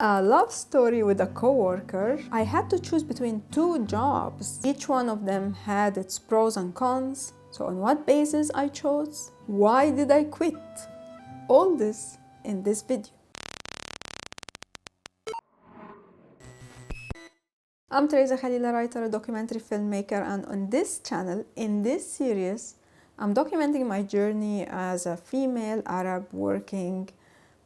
A love story with a coworker. I had to choose between two jobs. Each one of them had its pros and cons. So on what basis I chose? Why did I quit? All this in this video. I'm Theresa Khalil, a writer, a documentary filmmaker, and on this channel, in this series, I'm documenting my journey as a female Arab working,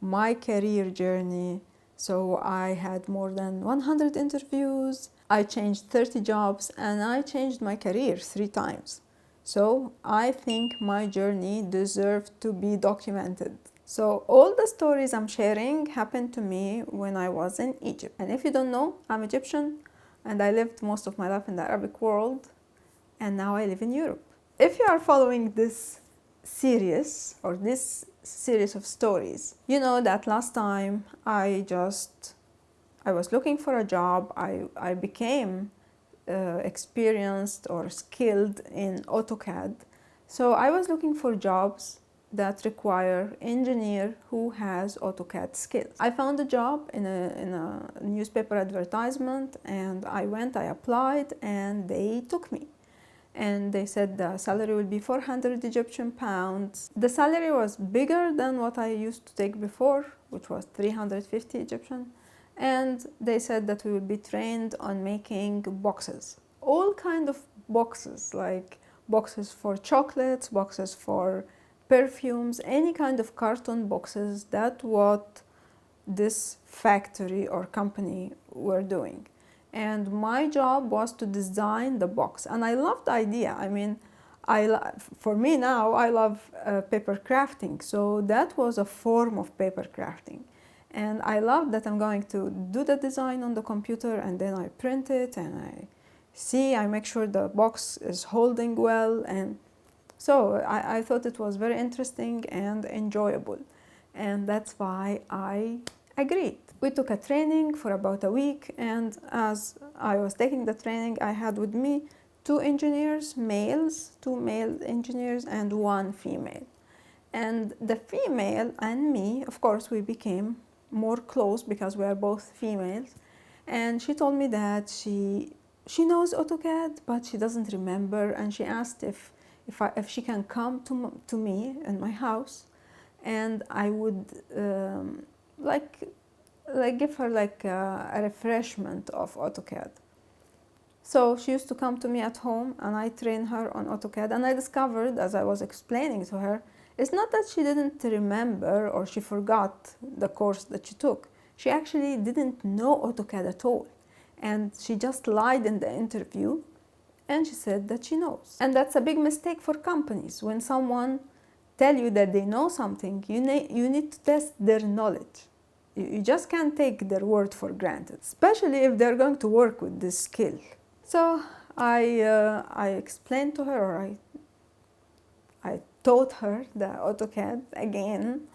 my career journey. So I had more than 100 interviews, I changed 30 jobs, and I changed my career 3 times. So I think my journey deserved to be documented. So all the stories I'm sharing happened to me when I was in Egypt. And if you don't know, I'm Egyptian and I lived most of my life in the Arabic world, and now I live in Europe. If you are following this series of stories, you know that last time I was looking for a job. I became experienced or skilled in AutoCAD. So I was looking for jobs that require engineer who has AutoCAD skills. I found a job in a newspaper advertisement, and I applied, and they took me. And they said the salary will be 400 Egyptian pounds. The salary was bigger than what I used to take before, which was 350 Egyptian. And they said that we would be trained on making boxes. All kind of boxes, like boxes for chocolates, boxes for perfumes, any kind of carton boxes. That's what this factory or company were doing. And my job was to design the box, and I loved the idea. I mean, for me now, I love paper crafting, so that was a form of paper crafting. And I love that I'm going to do the design on the computer, and then I print it, and I make sure the box is holding well. And so I thought it was very interesting and enjoyable, and that's why I agreed. We took a training for about a week, and as I was taking the training, I had with me 2 engineers, two male engineers and 1 female. And the female and me, of course, we became more close because we are both females. And she told me that she knows AutoCAD, but she doesn't remember, and she asked if she can come to me in my house, and I would like give her like a refreshment of AutoCAD. So she used to come to me at home, and I trained her on AutoCAD. And I discovered, as I was explaining to her, it's not that she didn't remember or she forgot the course that she took. She actually didn't know AutoCAD at all, and she just lied in the interview, and she said that she knows. And that's a big mistake for companies. When someone tell you that they know something, you need to test their knowledge. You just can't take their word for granted, especially if they're going to work with this skill. So I explained to her, or I taught her the AutoCAD again,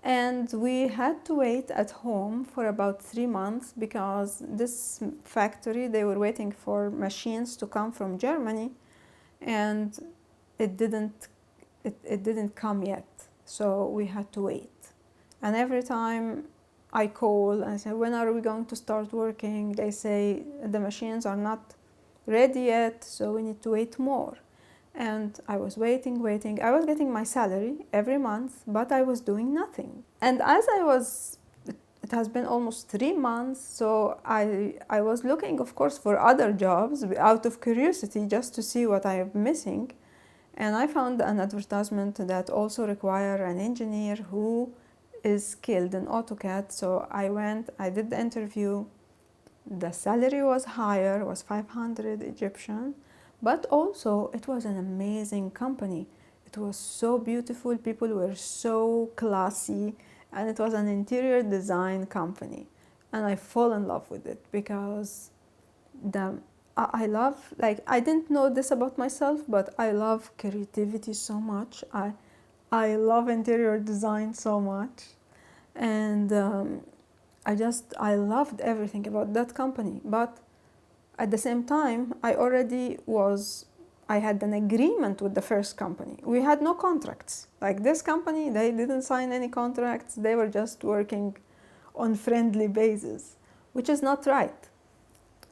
and we had to wait at home for about 3 months because this factory, they were waiting for machines to come from Germany, and it didn't come yet. So we had to wait. And every time I call and say, when are we going to start working? They say the machines are not ready yet, so we need to wait more. And I was waiting. I was getting my salary every month, but I was doing nothing. And it has been almost 3 months, so I was looking, of course, for other jobs out of curiosity, just to see what I am missing. And I found an advertisement that also required an engineer who is skilled in AutoCAD. So I went, I did the interview. The salary was higher, was 500 Egyptian, but also it was an amazing company. It was so beautiful, people were so classy, and it was an interior design company. And I fall in love with it because I love, like, I didn't know this about myself, but I love creativity so much. I love interior design so much, and I loved everything about that company. But at the same time, I had an agreement with the first company. We had no contracts. Like this company, they didn't sign any contracts. They were just working on friendly basis, which is not right.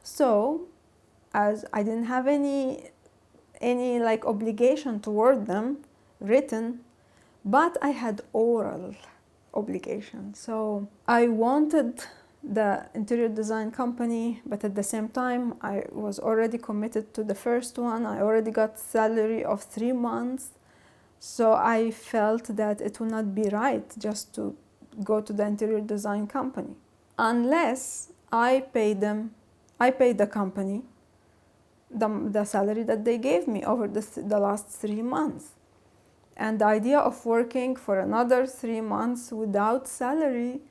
So as I didn't have any like obligation toward them written, but I had oral obligation. So I wanted the interior design company, but at the same time I was already committed to the first one. I already got salary of 3 months, so I felt that it would not be right just to go to the interior design company unless I paid the company the salary that they gave me over the last 3 months. And the idea of working for another 3 months without salary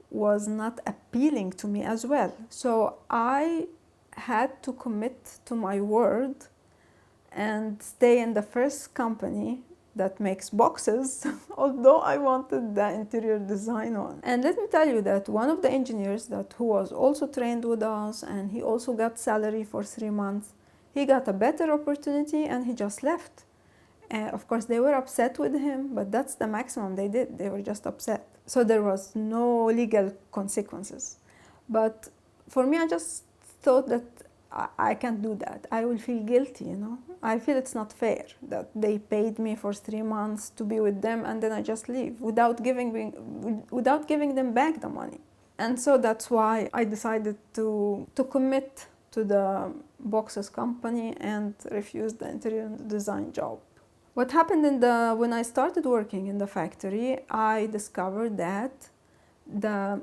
was not appealing to me as well. So I had to commit to my word and stay in the first company that makes boxes, although I wanted the interior design one. And let me tell you that one of the engineers who was also trained with us, and he also got salary for 3 months, he got a better opportunity and he just left. Of course, they were upset with him, but that's the maximum they did. They were just upset. So there was no legal consequences. But for me, I just thought that I can't do that. I will feel guilty, you know. I feel it's not fair that they paid me for 3 months to be with them and then I just leave without giving them back the money. And so that's why I decided to commit to the boxes company and refuse the interior design job. What happened when I started working in the factory, I discovered that the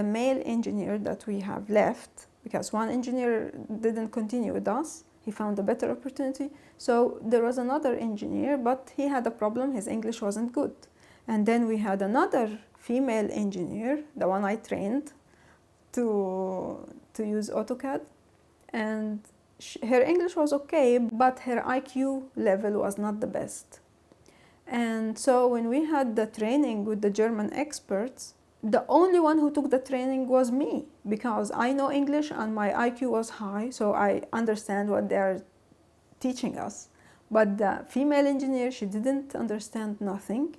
male engineer that we have left, because one engineer didn't continue with us, he found a better opportunity. So there was another engineer, but he had a problem, his English wasn't good. And then we had another female engineer, the one I trained to use AutoCAD. And her English was okay, but her IQ level was not the best. And so when we had the training with the German experts, the only one who took the training was me, because I know English and my IQ was high, so I understand what they're teaching us. But the female engineer, she didn't understand nothing,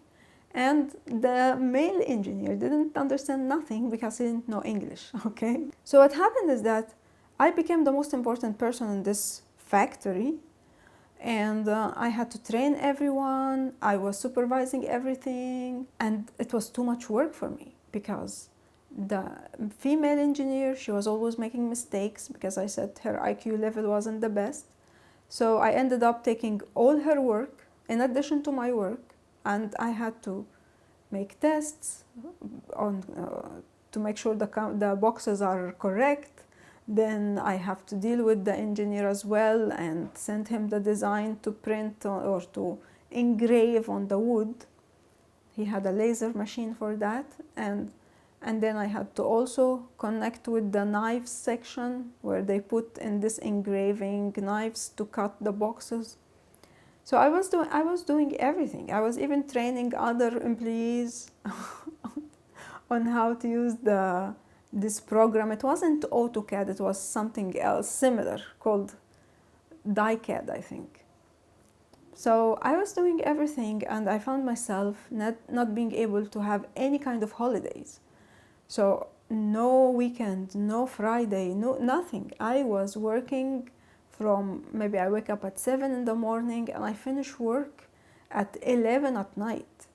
and the male engineer didn't understand nothing because he didn't know English, okay? So what happened is that I became the most important person in this factory, and I had to train everyone. I was supervising everything, and it was too much work for me because the female engineer, she was always making mistakes because I said her IQ level wasn't the best. So I ended up taking all her work in addition to my work, and I had to make tests to make sure the boxes are correct. Then I have to deal with the engineer as well and send him the design to print or to engrave on the wood. He had a laser machine for that, and then I had to also connect with the knives section where they put in this engraving knives to cut the boxes. So I was doing everything. I was even training other employees on how to use this program. It wasn't AutoCAD, it was something else similar called DieCAD, I think. So I was doing everything, and I found myself not being able to have any kind of holidays. So no weekend, no Friday, no nothing. I was working from, maybe I wake up at 7 in the morning and I finish work at 11 at night.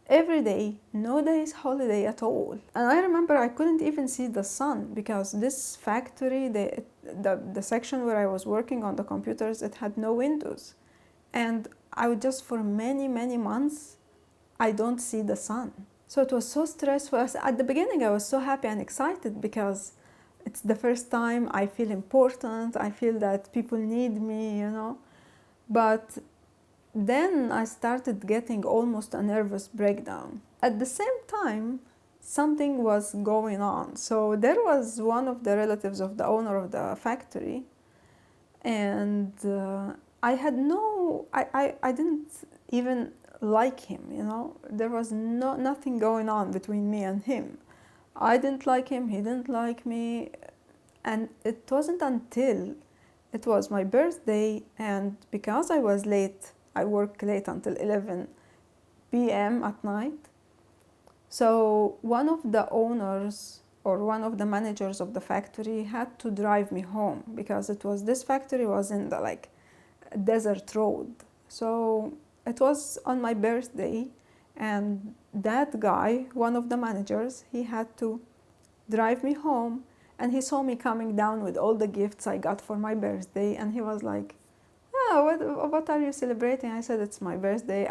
Every day, no days holiday at all. And I remember I couldn't even see the sun because this factory, the section where I was working on the computers, it had no windows. And I would just, for many, many months, I don't see the sun. So it was so stressful. At the beginning, I was so happy and excited because it's the first time I feel important. I feel that people need me, you know. But then I started getting almost a nervous breakdown. At the same time, something was going on. So there was one of the relatives of the owner of the factory, and I didn't even like him, you know. There was nothing going on between me and him. I didn't like him, he didn't like me, and it wasn't until it was my birthday, and because I was late, I worked late until 11 p.m. at night, So one of the owners or one of the managers of the factory had to drive me home because this factory was in the like desert road. So it was on my birthday, and that guy, one of the managers, he had to drive me home, and he saw me coming down with all the gifts I got for my birthday, and he was like, what are you celebrating? I said, it's my birthday.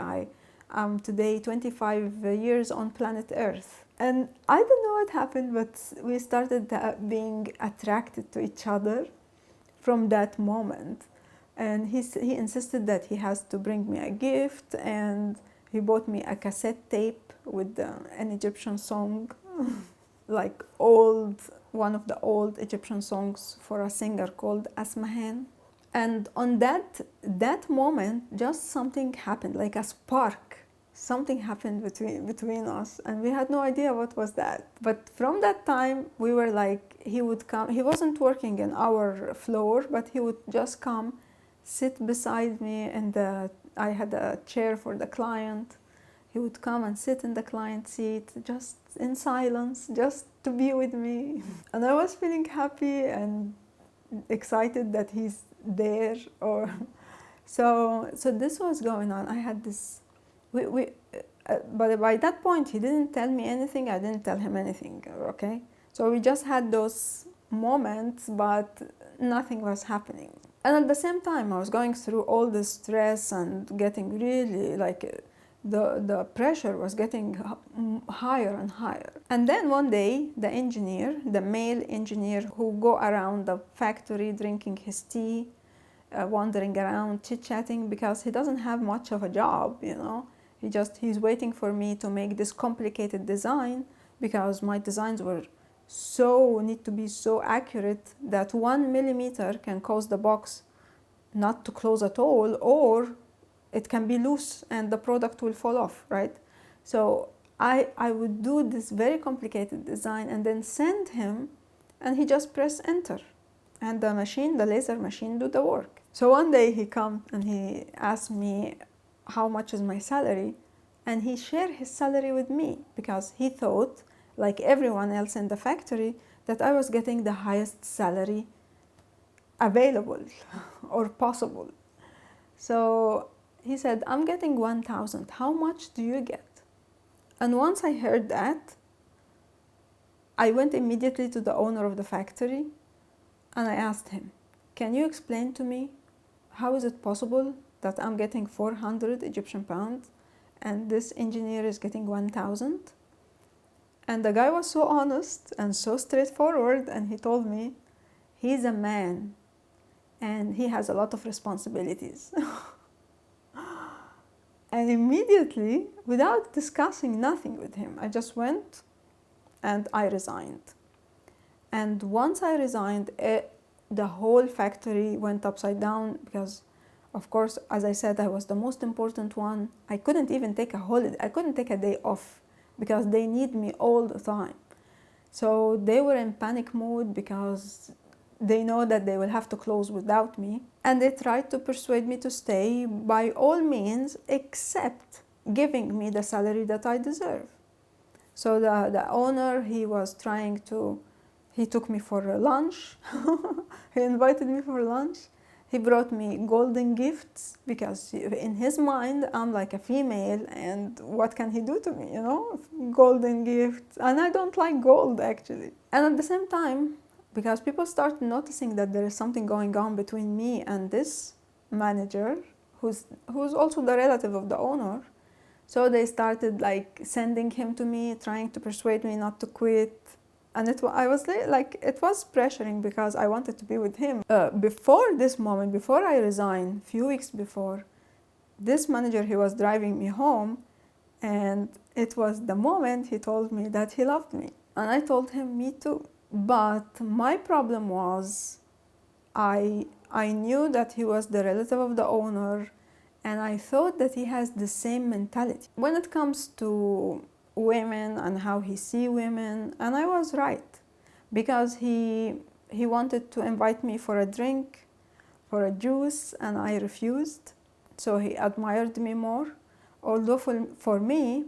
I'm today 25 years on planet Earth. And I don't know what happened, but we started being attracted to each other from that moment. And he insisted that he has to bring me a gift, and he bought me a cassette tape with an Egyptian song, like one of the old Egyptian songs for a singer called Asmahan. And on that moment, just something happened, like a spark. Something happened between us, and we had no idea what was that. But from that time, we were like, he would come. He wasn't working in our floor, but he would just come, sit beside me, and I had a chair for the client. He would come and sit in the client seat, just in silence, just to be with me. And I was feeling happy and excited that he's there. So this was going on. I had this. But by that point, he didn't tell me anything. I didn't tell him anything. Okay, so we just had those moments, but nothing was happening. And at the same time, I was going through all this stress and getting really like the pressure was getting higher and higher. And then one day, the male engineer who go around the factory drinking his tea, wandering around chit-chatting, because he doesn't have much of a job, you know. He's waiting for me to make this complicated design, because my designs need to be so accurate that 1 millimeter can cause the box not to close at all, or it can be loose and the product will fall off, right? So I would do this very complicated design and then send him, and he just press enter, and the laser machine do the work. So one day he come and he asked me how much is my salary, and he shared his salary with me, because he thought, like everyone else in the factory, that I was getting the highest salary available or possible. So he said, I'm getting 1,000. How much do you get? And once I heard that, I went immediately to the owner of the factory, and I asked him, can you explain to me how is it possible that I'm getting 400 Egyptian pounds and this engineer is getting 1,000? And the guy was so honest and so straightforward, and he told me he's a man and he has a lot of responsibilities. And immediately, without discussing nothing with him, I just went and I resigned. And once I resigned, the whole factory went upside down, because of course, as I said, I was the most important one. I couldn't even take a holiday. I couldn't take a day off, because they need me all the time. So they were in panic mode, because they know that they will have to close without me. And they tried to persuade me to stay by all means, except giving me the salary that I deserve. So the owner, he took me for a lunch. He invited me for lunch. He brought me golden gifts, because in his mind, I'm like a female, and what can he do to me, you know? Golden gifts. And I don't like gold, actually. And at the same time, because people started noticing that there is something going on between me and this manager, who's also the relative of the owner, so they started like sending him to me, trying to persuade me not to quit. And it was pressuring, because I wanted to be with him. Before this moment, before I resigned, a few weeks before, this manager, he was driving me home, and it was the moment he told me that he loved me. And I told him, me too. But my problem was, I knew that he was the relative of the owner, and I thought that he has the same mentality when it comes to women and how he see women. And I was right, because he wanted to invite me for a drink, for a juice, and I refused. So he admired me more, although for me,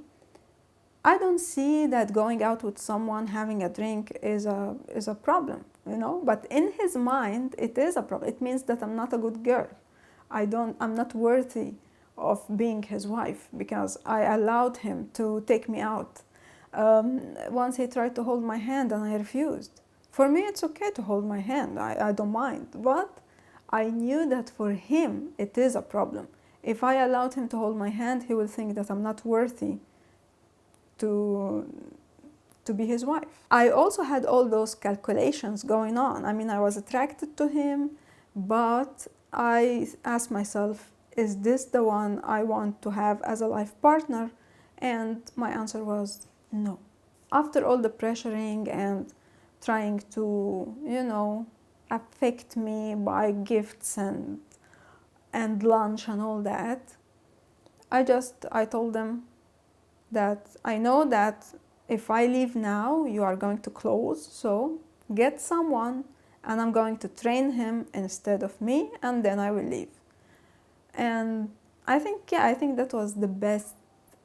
I don't see that going out with someone, having a drink is a problem, you know, but in his mind it is a problem. It means that I'm not a good girl. I'm not worthy of being his wife because I allowed him to take me out. Once he tried to hold my hand and I refused. For me it's okay to hold my hand, I don't mind, but I knew that for him it is a problem. If I allowed him to hold my hand, he will think that I'm not worthy to be his wife. I also had all those calculations going on. I mean, I was attracted to him, but I asked myself, is this the one I want to have as a life partner? And my answer was no. After all the pressuring and trying to, you know, affect me by gifts and lunch and all that, I told them that I know that if I leave now, you are going to close, so get someone and I'm going to train him instead of me, and then I will leave. And I think that was the best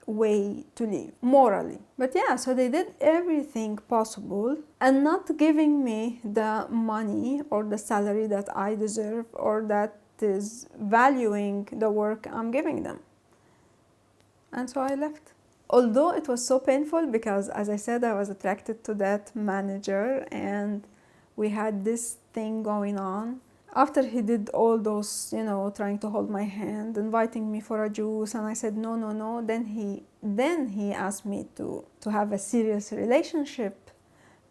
way to leave, morally. But yeah, so they did everything possible and not giving me the money or the salary that I deserve or that is valuing the work I'm giving them. And so I left. Although it was so painful because, as I said, I was attracted to that manager and we had this thing going on. After he did all those, you know, trying to hold my hand, inviting me for a juice, and I said no, no, no, then he asked me to have a serious relationship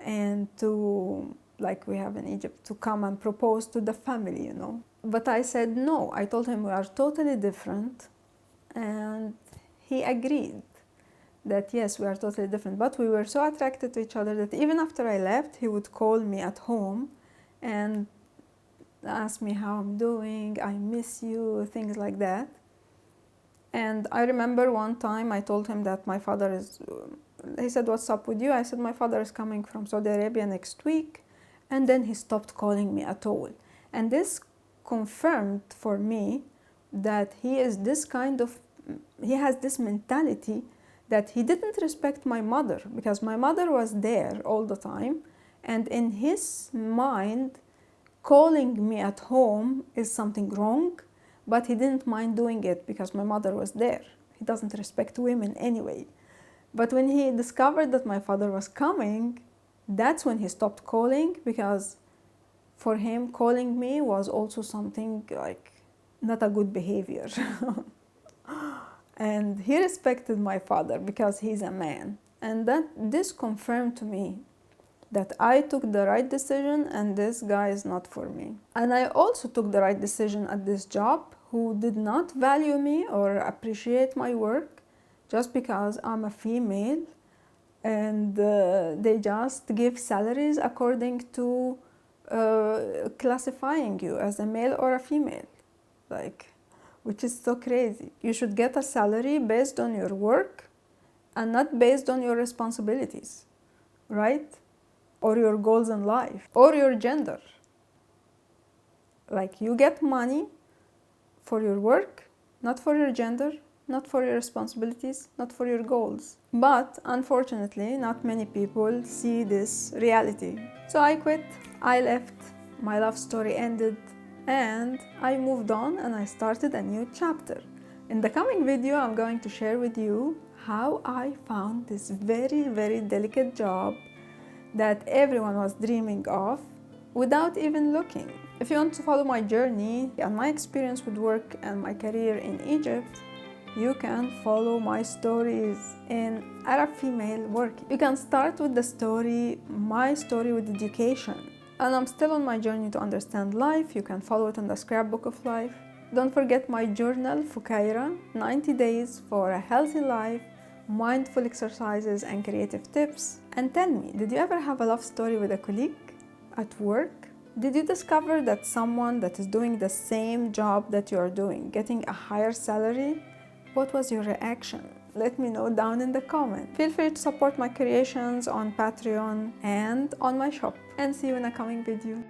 and to, like we have in Egypt, to come and propose to the family, you know. But I said no. I told him we are totally different, and he agreed that yes, we are totally different, but we were so attracted to each other that even after I left, he would call me at home and ask me how I'm doing, I miss you, things like that. And I remember one time I told him that my father is, he said, what's up with you? I said, my father is coming from Saudi Arabia next week. And then he stopped calling me at all. And this confirmed for me that he has this mentality that he didn't respect my mother, because my mother was there all the time, and in his mind, calling me at home is something wrong, but he didn't mind doing it because my mother was there. He doesn't respect women anyway. But when he discovered that my father was coming, that's when he stopped calling, because for him, calling me was also something like not a good behavior. And he respected my father because he's a man. And this confirmed to me that I took the right decision and this guy is not for me. And I also took the right decision at this job, who did not value me or appreciate my work just because I'm a female, and they just give salaries according to classifying you as a male or a female, which is so crazy. You should get a salary based on your work and not based on your responsibilities, right? Or your goals in life, or your gender. Like, you get money for your work, not for your gender, not for your responsibilities, not for your goals. But unfortunately, not many people see this reality. So I quit, I left, my love story ended, and I moved on and I started a new chapter. In the coming video, I'm going to share with you how I found this very, very delicate job that everyone was dreaming of without even looking. If you want to follow my journey and my experience with work and my career in Egypt, you can follow my stories in Arab female working. You can start with the story, my story with education. And I'm still on my journey to understand life. You can follow it in the scrapbook of life. Don't forget my journal, Fukaira, 90 days for a healthy life, mindful exercises and creative tips. And tell me, did you ever have a love story with a colleague at work? Did you discover that someone that is doing the same job that you are doing, getting a higher salary? What was your reaction? Let me know down in the comment. Feel free to support my creations on Patreon and on my shop. And see you in a coming video.